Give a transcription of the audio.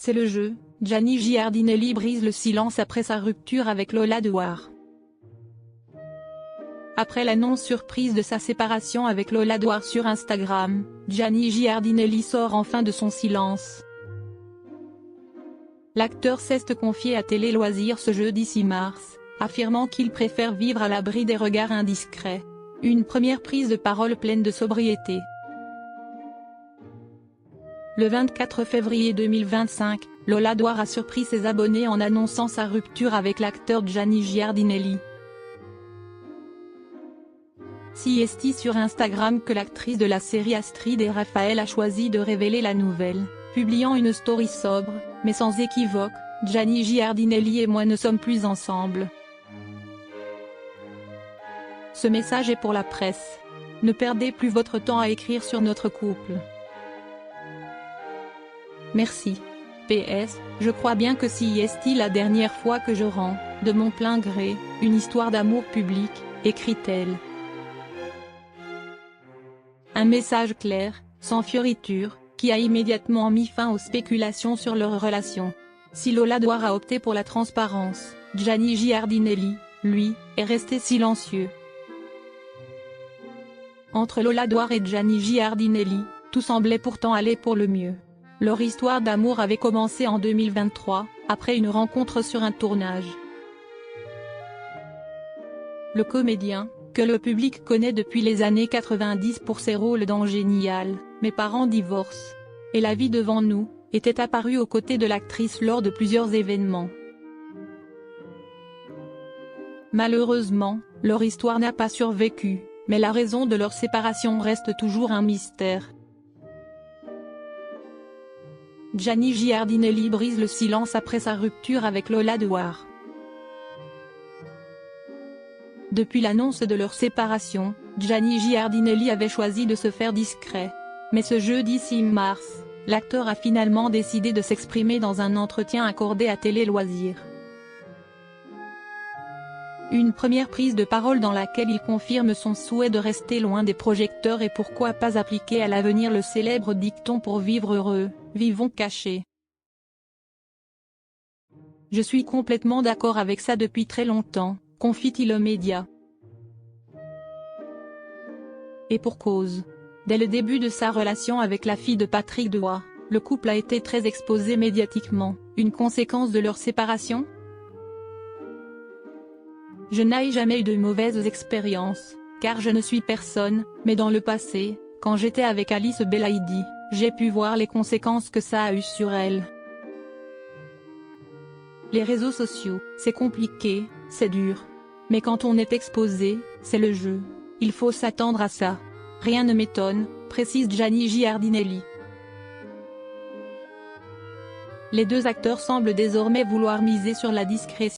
C'est le jeu, Gianni Giardinelli brise le silence après sa rupture avec Lola Dwar. Après l'annonce surprise de sa séparation avec Lola Dwar sur Instagram, Gianni Giardinelli sort enfin de son silence. L'acteur s'est confié à Télé Loisirs ce jeudi 6 mars, affirmant qu'il préfère vivre à l'abri des regards indiscrets. Une première prise de parole pleine de sobriété. Le 24 février 2025, Lola Dwar a surpris ses abonnés en annonçant sa rupture avec l'acteur Gianni Giardinelli. C'est sur Instagram que l'actrice de la série Astrid et Raphaël a choisi de révéler la nouvelle, publiant une story sobre, mais sans équivoque: Gianni Giardinelli et moi ne sommes plus ensemble. Ce message est pour la presse. Ne perdez plus votre temps à écrire sur notre couple. Merci. PS, je crois bien que c'est la dernière fois que je rends, de mon plein gré, une histoire d'amour public, écrit-elle. Un message clair, sans fioritures, qui a immédiatement mis fin aux spéculations sur leur relation. Si Lola Dwar a opté pour la transparence, Gianni Giardinelli, lui, est resté silencieux. Entre Lola Dwar et Gianni Giardinelli, tout semblait pourtant aller pour le mieux. Leur histoire d'amour avait commencé en 2023, après une rencontre sur un tournage. Le comédien, que le public connaît depuis les années 90 pour ses rôles dans Génial, Mes parents divorcent et La vie devant nous, était apparu aux côtés de l'actrice lors de plusieurs événements. Malheureusement, leur histoire n'a pas survécu, mais la raison de leur séparation reste toujours un mystère. Gianni Giardinelli brise le silence après sa rupture avec Lola Dwar. Depuis l'annonce de leur séparation, Gianni Giardinelli avait choisi de se faire discret. Mais ce jeudi 6 mars, l'acteur a finalement décidé de s'exprimer dans un entretien accordé à Télé Loisirs. Une première prise de parole dans laquelle il confirme son souhait de rester loin des projecteurs et pourquoi pas appliquer à l'avenir le célèbre dicton pour vivre heureux, vivons cachés. Je suis complètement d'accord avec ça depuis très longtemps, confie-t-il aux médias. Et pour cause. Dès le début de sa relation avec la fille de Patrick Dwar, le couple a été très exposé médiatiquement, une conséquence de leur séparation? Je n'ai jamais eu de mauvaises expériences, car je ne suis personne, mais dans le passé, quand j'étais avec Alice Belaïdi, j'ai pu voir les conséquences que ça a eu sur elle. Les réseaux sociaux, c'est compliqué, c'est dur. Mais quand on est exposé, c'est le jeu. Il faut s'attendre à ça. Rien ne m'étonne, précise Gianni Giardinelli. Les deux acteurs semblent désormais vouloir miser sur la discrétion.